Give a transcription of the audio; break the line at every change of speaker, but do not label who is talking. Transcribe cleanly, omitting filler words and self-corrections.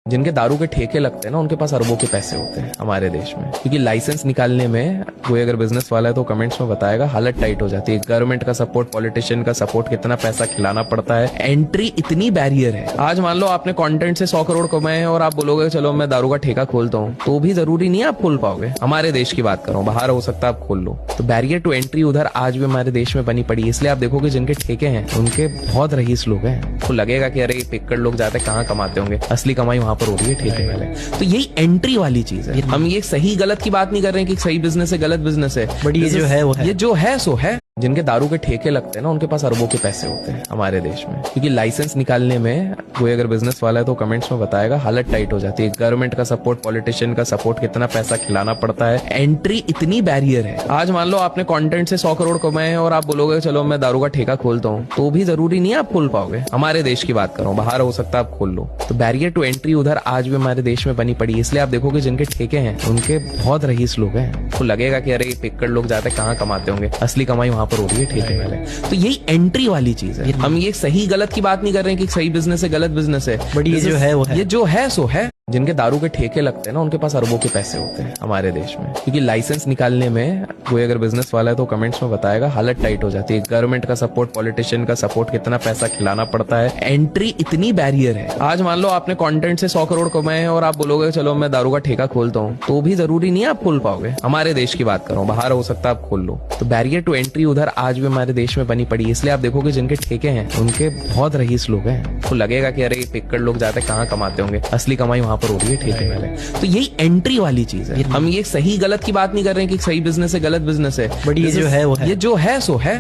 जिनके दारू के ठेके लगते हैं ना, उनके पास अरबों के पैसे होते हैं हमारे देश में। क्योंकि लाइसेंस निकालने में कोई अगर बिजनेस वाला है तो कमेंट्स में बताएगा, हालत टाइट हो जाती है। गवर्नमेंट का सपोर्ट, पॉलिटिशियन का सपोर्ट, कितना पैसा खिलाना पड़ता है, एंट्री इतनी बैरियर है। आज मान लो आपने कंटेंट से 100 करोड़ कमाए हैं और आप बोलोगे चलो मैं दारू का ठेका खोलता हूँ, तो भी जरूरी नहीं है आप खोल पाओगे। हमारे देश की बात करो, बाहर हो सकता है आप खोल लो। तो बैरियर टू एंट्री उधर आज भी हमारे देश में बनी पड़ी है। इसलिए आप देखोगे जिनके ठेके हैं उनके बहुत रईस लोग हैं। तो लगेगा कि अरे पिक्कड़ लोग जाते कहाँ कमाते होंगे, असली कमाई वहां पर हो रही है ठेके वाले। तो यही एंट्री वाली चीज है। हम ये सही गलत की बात नहीं कर रहे हैं कि सही बिजनेस है गलत बिजनेस है,
बट ये जो है वो है,
ये जो है सो है। जिनके दारू के ठेके लगते हैं ना, उनके पास अरबों के पैसे होते हैं हमारे देश में। क्योंकि लाइसेंस निकालने में कोई अगर बिजनेस वाला है तो कमेंट्स में बताएगा, हालत टाइट हो जाती है। गवर्नमेंट का सपोर्ट, पॉलिटिशियन का सपोर्ट, कितना पैसा खिलाना पड़ता है, एंट्री इतनी बैरियर है। आज मान लो आपने कंटेंट से 100 करोड़ कमाए हैं और आप बोलोगे चलो मैं दारू का ठेका खोलता हूँ, तो भी जरूरी नहीं है आप खोल पाओगे। हमारे देश की बात करो, बाहर हो सकता है आप खोल लो। तो बैरियर टू एंट्री उधर आज भी हमारे देश में बनी पड़ी है। इसलिए आप देखोगे जिनके ठेके हैं उनके बहुत रईस लोग हैं। तो लगेगा कि अरे पिक्कड़ लोग जाते कहाँ कमाते होंगे, असली कमाई वहां पर हो रही है ठेके वाले। तो यही एंट्री वाली चीज है। हम ये सही गलत की बात नहीं कर रहे हैं कि सही बिजनेस है गलत बिजनेस है,
बट ये जो है वो है,
ये जो है सो है। जिनके दारू के ठेके लगते हैं ना, उनके पास अरबों के पैसे होते हैं हमारे देश में। क्योंकि लाइसेंस निकालने में कोई अगर बिजनेस वाला है तो कमेंट्स में बताएगा, हालत टाइट हो जाती है। गवर्नमेंट का सपोर्ट, पॉलिटिशियन का सपोर्ट, कितना पैसा खिलाना पड़ता है, एंट्री इतनी बैरियर है। आज मान लो आपने कंटेंट से 100 करोड़ कमाए हैं और आप बोलोगे चलो मैं दारू का ठेका खोलता हूँ, तो भी जरूरी नहीं है आप खोल पाओगे। हमारे देश की बात करो, बाहर हो सकता है आप खोल लो। तो बैरियर टू एंट्री उधर आज भी हमारे देश में बनी पड़ी है। इसलिए आप देखोगे जिनके ठेके हैं उनके बहुत रईस लोग हैं। तो लगेगा कि अरे पिक्कड़ लोग जाते कहाँ कमाते होंगे, असली कमाई वहां पर हो रही है ठेके। तो यही एंट्री वाली चीज है। हम ये सही गलत की बात नहीं कर रहे हैं कि सही बिजनेस है गलत बिजनेस है,
बट ये जो है वो है,
ये जो है सो है।